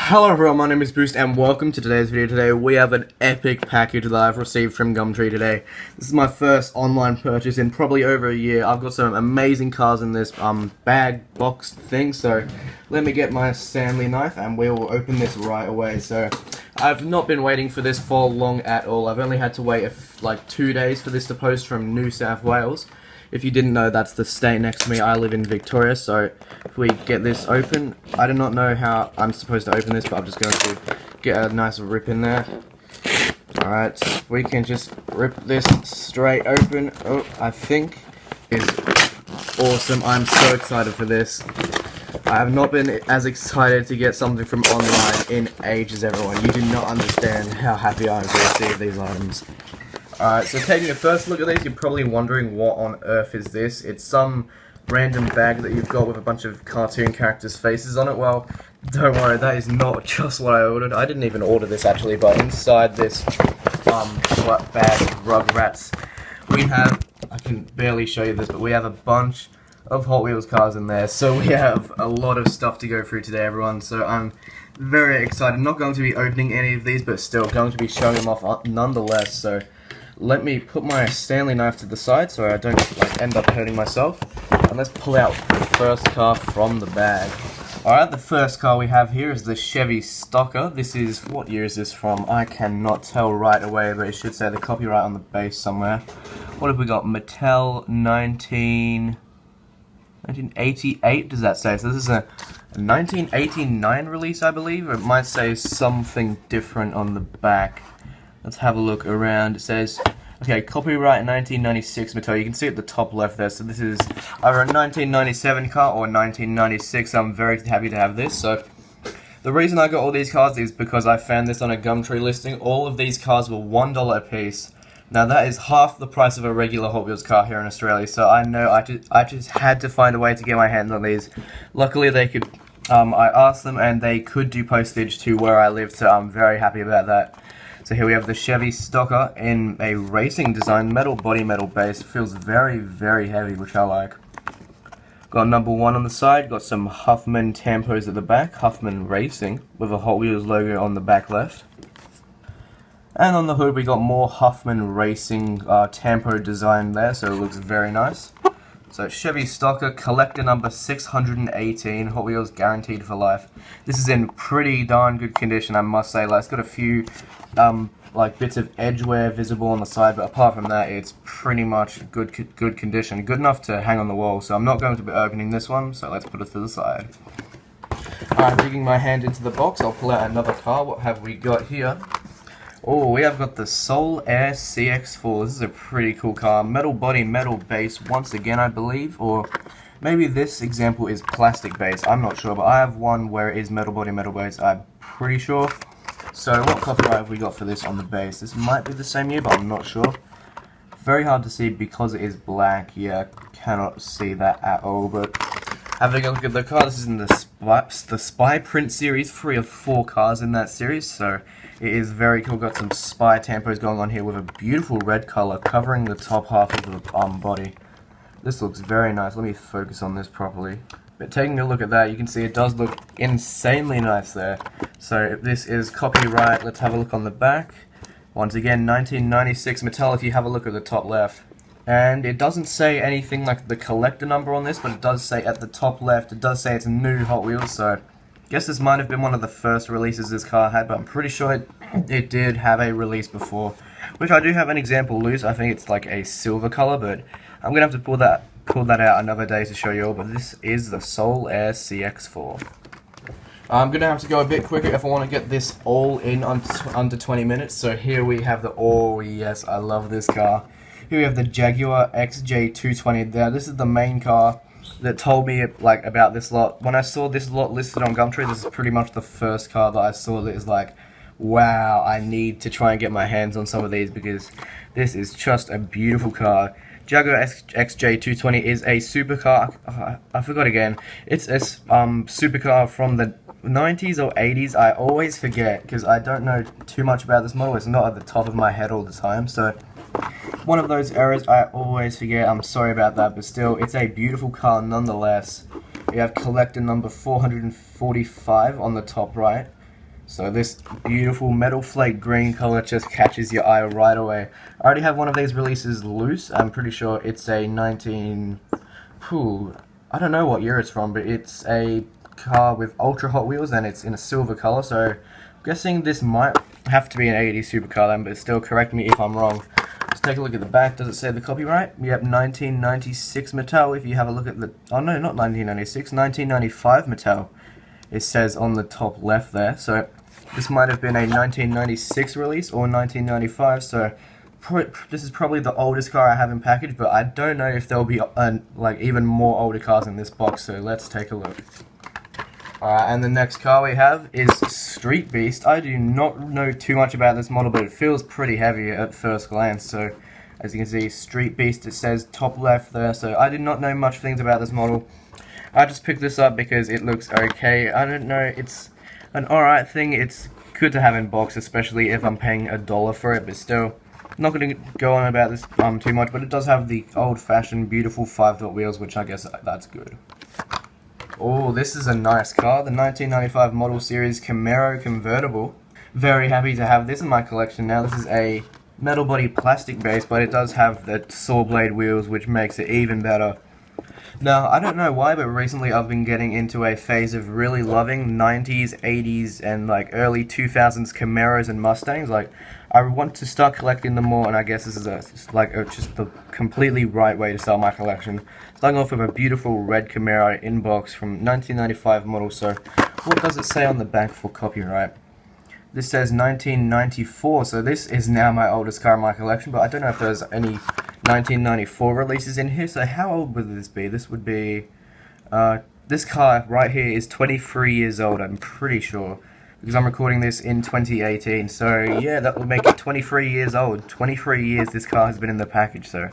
Hello everyone, my name is Boost and welcome to today's video. Today we have an epic package that I've received from Gumtree today. This is my first online purchase in probably over a year. I've got some amazing cars in this bag box thing, so let me get my Stanley knife and we will open this right away. So I've not been waiting for this for long at all. I've only had to wait like 2 days for this to post from New South Wales. If you didn't know, that's the state next to me. I live in Victoria, so if we get this open, I do not know how I'm supposed to open this, but I'm just going to get a nice rip in there. Alright, we can just rip this straight open. Oh, I think is awesome. I'm so excited for this. I have not been as excited to get something from online in ages, everyone. You do not understand how happy I am to receive these items. Alright, so taking a first look at these, you're probably wondering what on earth is this. It's some random bag that you've got with a bunch of cartoon characters' faces on it. Well, don't worry, that is not just what I ordered. I didn't even order this actually, but inside this bag of Rugrats, we have, I can barely show you this, but we have a bunch of Hot Wheels cars in there. So we have a lot of stuff to go through today, everyone. So I'm very excited. Not going to be opening any of these, but still going to be showing them off nonetheless. So let me put my Stanley knife to the side so I don't end up hurting myself. And let's pull out the first car from the bag. Alright, the first car we have here is the Chevy Stalker. This is, what year is this from? I cannot tell right away, but it should say the copyright on the base somewhere. What have we got? Mattel 1988, does that say? So this is a 1989 release, I believe. Or it might say something different on the back. Let's have a look around. It says, okay, copyright 1996 Mattel. You can see at the top left there. So this is either a 1997 car or 1996. I'm very happy to have this. So the reason I got all these cars is because I found this on a Gumtree listing. All of these cars were $1 a piece. Now that is half the price of a regular Hot Wheels car here in Australia. So I know I just had to find a way to get my hands on these. Luckily they could. I asked them and they could do postage to where I live. So I'm very happy about that. So here we have the Chevy Stalker in a racing design, metal body, metal base. It feels very, very heavy, which I like. Got number 1 on the side, got some Huffman tampos at the back, Huffman Racing, with a Hot Wheels logo on the back left. And on the hood we got more Huffman Racing tampo design there, so it looks very nice. So Chevy Stalker, collector number 618, Hot Wheels guaranteed for life. This is in pretty darn good condition, I must say. Like, it's got a few bits of edge wear visible on the side, but apart from that, it's pretty much good condition. Good enough to hang on the wall, so I'm not going to be opening this one, so let's put it to the side. Alright, digging my hand into the box, I'll pull out another car. What have we got here? Oh, we have got the Air CX4. This is a pretty cool car. Metal body, metal base once again, I believe. Or maybe this example is plastic base. I'm not sure, but I have one where it is metal body, metal base. I'm pretty sure. So what copyright have we got for this on the base? This might be the same year, but I'm not sure. Very hard to see because it is black. Yeah, cannot see that at all. But having a look at the car, this is in the Spy Print series. 3 or 4 cars in that series, so it is very cool. Got some Spy tampos going on here with a beautiful red color covering the top half of the body. This looks very nice. Let me focus on this properly. But taking a look at that, you can see it does look insanely nice there. So if this is copyright, let's have a look on the back. Once again, 1996 Mattel if you have a look at the top left. And it doesn't say anything like the collector number on this, but it does say at the top left, it does say it's a new Hot Wheels, so I guess this might have been one of the first releases this car had, but I'm pretty sure it did have a release before. Which I do have an example loose. I think it's like a silver color, but I'm going to have to pull that out another day to show you all, but this is the Air CX4. I'm going to have to go a bit quicker if I want to get this all in under 20 minutes. So here we have the, oh yes, I love this car. Here we have the Jaguar XJ220. Now this is the main car that told me about this lot. When I saw this lot listed on Gumtree, this is pretty much the first car that I saw that is like, wow, I need to try and get my hands on some of these because this is just a beautiful car. Jaguar XJ220 is a supercar. I forgot again. It's a supercar from the 90s or 80s. I always forget because I don't know too much about this model. It's not at the top of my head all the time. So one of those errors I always forget. I'm sorry about that, but still, it's a beautiful car nonetheless. We have collector number 445 on the top right. So this beautiful metal flake green color just catches your eye right away. I already have one of these releases loose. I'm pretty sure it's a 19... I don't know what year it's from, but it's a car with ultra Hot Wheels and it's in a silver color, so I'm guessing this might have to be an 80s supercar then, but still correct me if I'm wrong. Let's take a look at the back. Does it say the copyright? Yep, 1996 Mattel. If you have a look at the... Oh no, not 1996, 1995 Mattel. It says on the top left there, so this might have been a 1996 release or 1995, so this is probably the oldest car I have in package, but I don't know if there'll be like even more older cars in this box, so let's take a look. And the next car we have is Street Beast. I do not know too much about this model, but it feels pretty heavy at first glance, so as you can see, Street Beast, it says top left there, so I did not know much things about this model. I just picked this up because it looks okay. I don't know, it's an alright thing. It's good to have in box, especially if I'm paying $1 for it, but still, I'm not going to go on about this too much, but it does have the old-fashioned, beautiful 5-dot wheels, which I guess that's good. Oh, this is a nice car, the 1995 Model Series Camaro Convertible. Very happy to have this in my collection now. This is a metal body plastic base, but it does have the saw blade wheels, which makes it even better. Now, I don't know why, but recently I've been getting into a phase of really loving 90s, 80s, and like early 2000s Camaros and Mustangs. Like, I want to start collecting them more, and I guess this is just the completely right way to start my collection. Starting off with a beautiful red Camaro inbox from 1995 model. So, what does it say on the back for copyright? This says 1994, so this is now my oldest car in my collection, but I don't know if there's any 1994 releases in here, so how old would this be? This would be, this car right here is 23 years old, I'm pretty sure, because I'm recording this in 2018, so yeah, that would make it 23 years old. 23 years this car has been in the package, so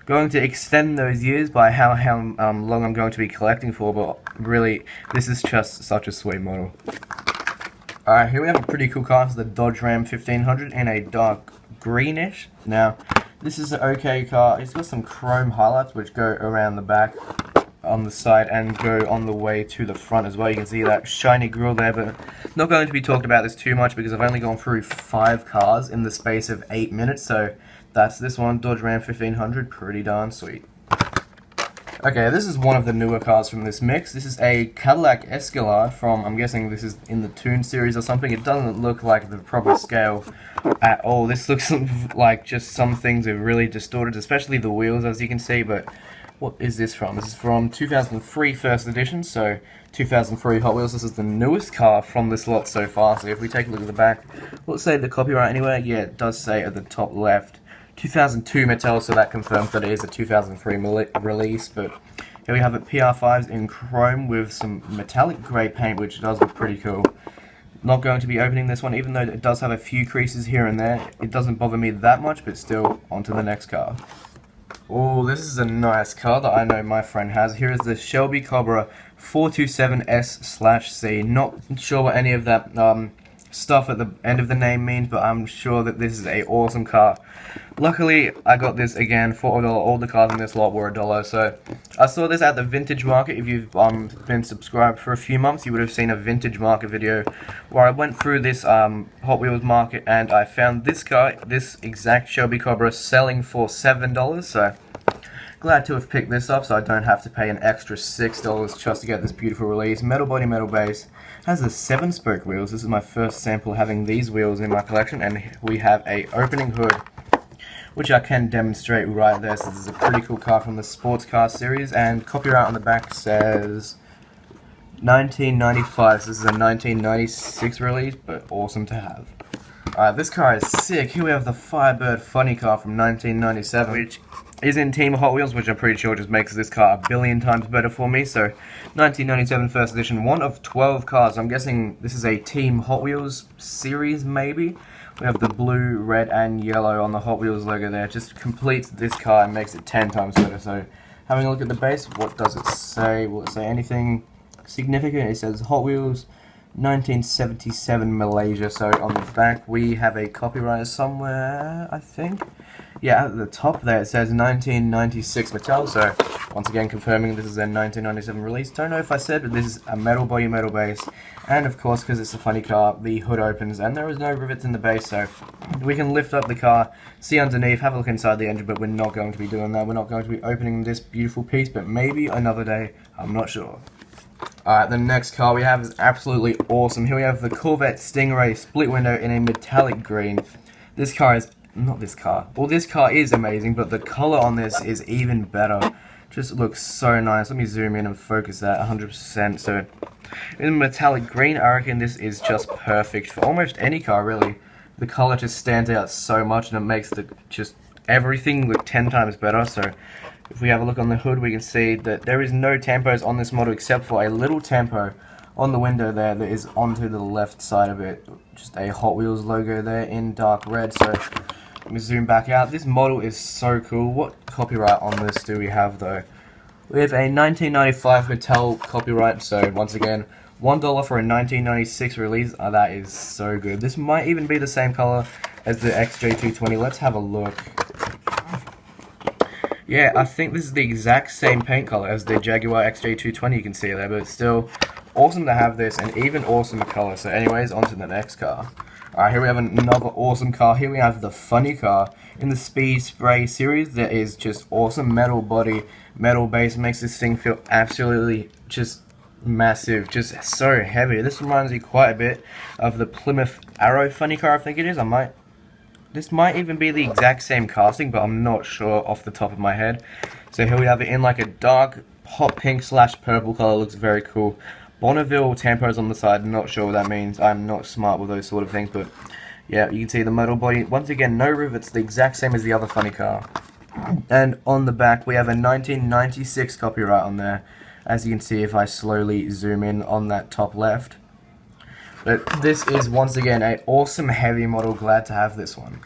going to extend those years by how long I'm going to be collecting for, but really, this is just such a sweet model. Alright, here we have a pretty cool car. It's the Dodge Ram 1500 in a dark greenish. Now, this is an okay car. It's got some chrome highlights which go around the back, on the side, and go on the way to the front as well. You can see that shiny grille there, but not going to be talked about this too much because I've only gone through 5 cars in the space of 8 minutes, so that's this one, Dodge Ram 1500, pretty darn sweet. Okay, this is one of the newer cars from this mix. This is a Cadillac Escalade from, I'm guessing this is in the Toon series or something. It doesn't look like the proper scale at all. This looks like just some things are really distorted, especially the wheels, as you can see, but what is this from? This is from 2003 first edition, so 2003 Hot Wheels. This is the newest car from this lot so far, so if we take a look at the back, will it say the copyright anywhere? Yeah, it does say at the top left. 2002 Mattel, so that confirms that it is a 2003 release, but here we have it, PR5s in chrome with some metallic grey paint, which does look pretty cool. Not going to be opening this one, even though it does have a few creases here and there. It doesn't bother me that much, but still, on to the next car. Oh, this is a nice car that I know my friend has. Here is the Shelby Cobra 427S/C. Not sure what any of that stuff at the end of the name means, but I'm sure that this is a awesome car. Luckily, I got this again for $1. All the cars in this lot were $1, so I saw this at the Vintage Market. If you've been subscribed for a few months, you would have seen a Vintage Market video where I went through this Hot Wheels market and I found this car, this exact Shelby Cobra, selling for $7, so glad to have picked this up so I don't have to pay an extra $6 just to get this beautiful release. Metal body, metal base. Has the 7-spoke wheels. This is my first sample having these wheels in my collection, and we have a opening hood, which I can demonstrate right there. So this is a pretty cool car from the sports car series, and copyright on the back says 1995. So this is a 1996 release, but awesome to have. Alright, this car is sick. Here we have the Firebird Funny Car from 1997, which is in Team Hot Wheels, which I'm pretty sure just makes this car a billion times better for me. So, 1997 first edition, one of 12 cars. I'm guessing this is a Team Hot Wheels series, maybe. We have the blue, red, and yellow on the Hot Wheels logo there. It just completes this car and makes it 10 times better. So, having a look at the base, what does it say? Will it say anything significant? It says Hot Wheels 1977 Malaysia. So on the back we have a copyright somewhere, I think. Yeah, at the top there it says 1996 Mattel. So once again confirming this is a 1997 release. Don't know if I said, but this is a metal body, metal base, and of course because it's a funny car, the hood opens and there is no rivets in the base, so we can lift up the car, see underneath, have a look inside the engine, but we're not going to be doing that. We're not going to be opening this beautiful piece, but maybe another day, I'm not sure. Alright, the next car we have is absolutely awesome. Here we have the Corvette Stingray split window in a metallic green. This car is, not this car, well this car is amazing, but the color on this is even better. Just looks so nice. Let me zoom in and focus that 100%. So in metallic green, I reckon this is just perfect for almost any car really. The color just stands out so much and it makes just everything look 10 times better. So if we have a look on the hood, we can see that there is no tampos on this model except for a little tampo on the window there that is onto the left side of it. Just a Hot Wheels logo there in dark red. So let me zoom back out. This model is so cool. What copyright on this do we have though? We have a 1995 Mattel copyright, so once again, $1 for a 1996 release. Oh, that is so good. This might even be the same color as the XJ220. Let's have a look. Yeah, I think this is the exact same paint color as the Jaguar XJ220, you can see there, but it's still awesome to have this, and even awesomer color. So anyways, on to the next car. Alright, here we have another awesome car. Here we have the Funny Car in the Speed Spray series. That is just awesome. Metal body, metal base, makes this thing feel absolutely just massive, just so heavy. This reminds me quite a bit of the Plymouth Arrow Funny Car, I think it is. This might even be the exact same casting, but I'm not sure off the top of my head. So here we have it in like a dark hot pink / purple color. Looks very cool. Bonneville tampos on the side, not sure what that means. I'm not smart with those sort of things, but yeah, you can see the metal body. Once again, no rivets, the exact same as the other Funny Car. And on the back, we have a 1996 copyright on there, as you can see if I slowly zoom in on that top left. But this is once again an awesome heavy model, glad to have this one.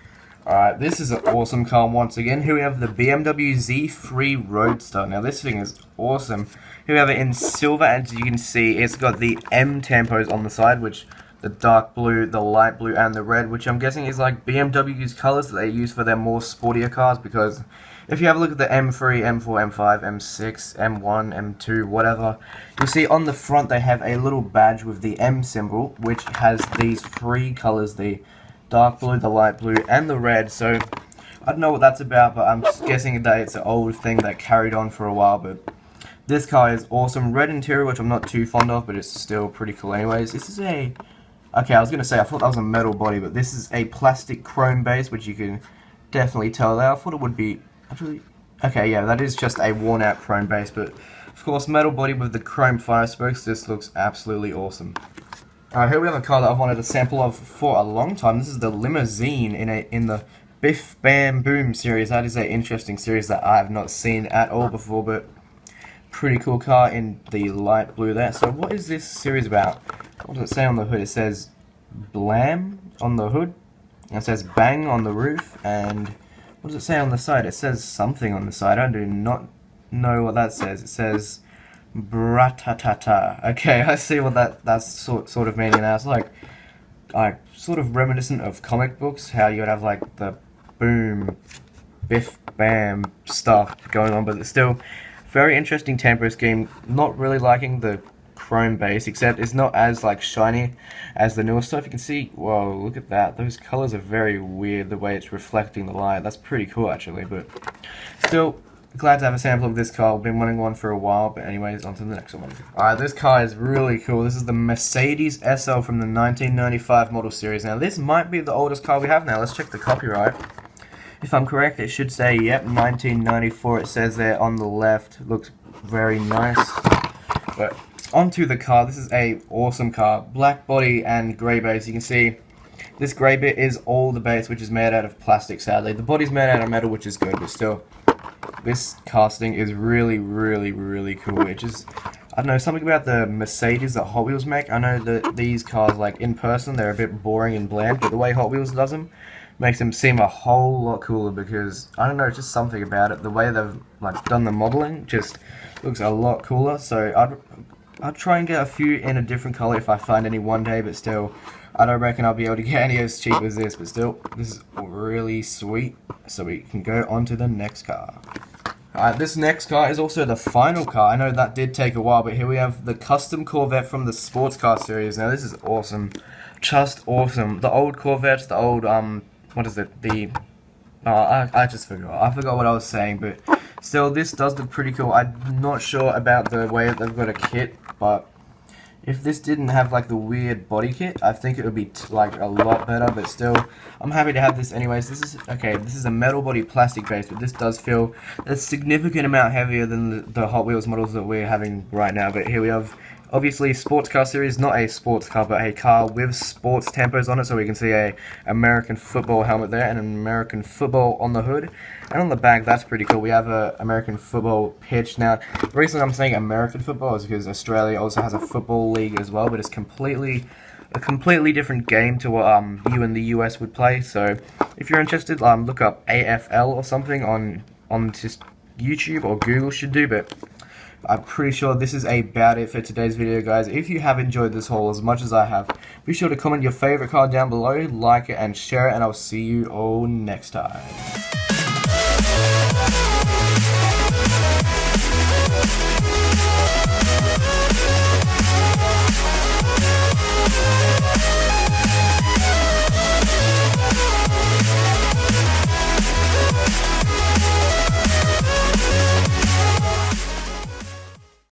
Alright, this is an awesome car once again. Here we have the BMW Z3 Roadster. Now this thing is awesome. Here we have it in silver, and as you can see, it's got the M tampos on the side, which the dark blue, the light blue, and the red, which I'm guessing is like BMW's colors that they use for their more sportier cars, because if you have a look at the M3, M4, M5, M6, M1, M2, whatever, you'll see on the front they have a little badge with the M symbol, which has these three colors, the dark blue, the light blue, and the red. So I don't know what that's about, but I'm just guessing that it's an old thing that carried on for a while. But this car is awesome. Red interior, which I'm not too fond of, but it's still pretty cool anyways. This is a... Okay, I was going to say, I thought that was a metal body, but this is a plastic chrome base, which you can definitely tell there. I thought it would be... Actually... Okay, yeah, that is just a worn-out chrome base, but of course, metal body with the chrome fire spokes. This looks absolutely awesome. Alright, here we have a car that I've wanted a sample of for a long time. This is the Limousine in the Biff Bam Boom series. That is an interesting series that I have not seen at all before, but pretty cool car in the light blue there. So what is this series about? What does it say on the hood? It says Blam on the hood, and it says Bang on the roof, and what does it say on the side? It says something on the side. I do not know what that says. It says Bratatata. Okay, I see what that's sort of meaning now. It's like sort of reminiscent of comic books, how you would have like the boom, biff, bam stuff going on, but it's still very interesting tempo scheme. Not really liking the chrome base, except it's not as like shiny as the newer stuff. You can see, whoa, look at that. Those colors are very weird, the way it's reflecting the light. That's pretty cool actually, but still glad to have a sample of this car. I've been wanting one for a while, but anyways, on to the next one. Alright, this car is really cool. This is the Mercedes SL from the 1995 model series. Now, this might be the oldest car we have now. Let's check the copyright. If I'm correct, it should say, yep, 1994. It says there on the left. Looks very nice. But onto the car. This is a awesome car. Black body and grey base. You can see this grey bit is all the base, which is made out of plastic, sadly. The body's made out of metal, which is good, but still, this casting is really, really, really cool. It just, I don't know, something about the Mercedes that Hot Wheels make. I know that these cars, like, in person, they're a bit boring and bland, but the way Hot Wheels does them makes them seem a whole lot cooler, because, I don't know, just something about it. The way they've, like, done the modeling just looks a lot cooler, so I'll try and get a few in a different color if I find any one day, but still, I don't reckon I'll be able to get any as cheap as this, but still, this is really sweet. So we can go on to the next car. Alright, this next car is also the final car. I know that did take a while, but here we have the custom Corvette from the sports car series. Now this is awesome. Just awesome. The old Corvettes, the old, what is it? I just forgot. I forgot what I was saying, but still, this does look pretty cool. I'm not sure about the way that they've got a kit, but if this didn't have like the weird body kit, I think it would be like a lot better, but still, I'm happy to have this anyways. This is a metal body plastic base, but this does feel a significant amount heavier than the Hot Wheels models that we're having right now. But here we have, obviously, sports car series, not a sports car, but a car with sports tempos on it, so we can see a American football helmet there and an American football on the hood. And on the back, that's pretty cool. We have a American football pitch. Now, the reason I'm saying American football is because Australia also has a football league as well, but it's a completely different game to what you in the US would play. So, if you're interested, look up AFL or something on just YouTube, or Google should do, but I'm pretty sure this is about it for today's video, guys. If you have enjoyed this haul as much as I have, be sure to comment your favorite car down below, like it and share it, and I'll see you all next time.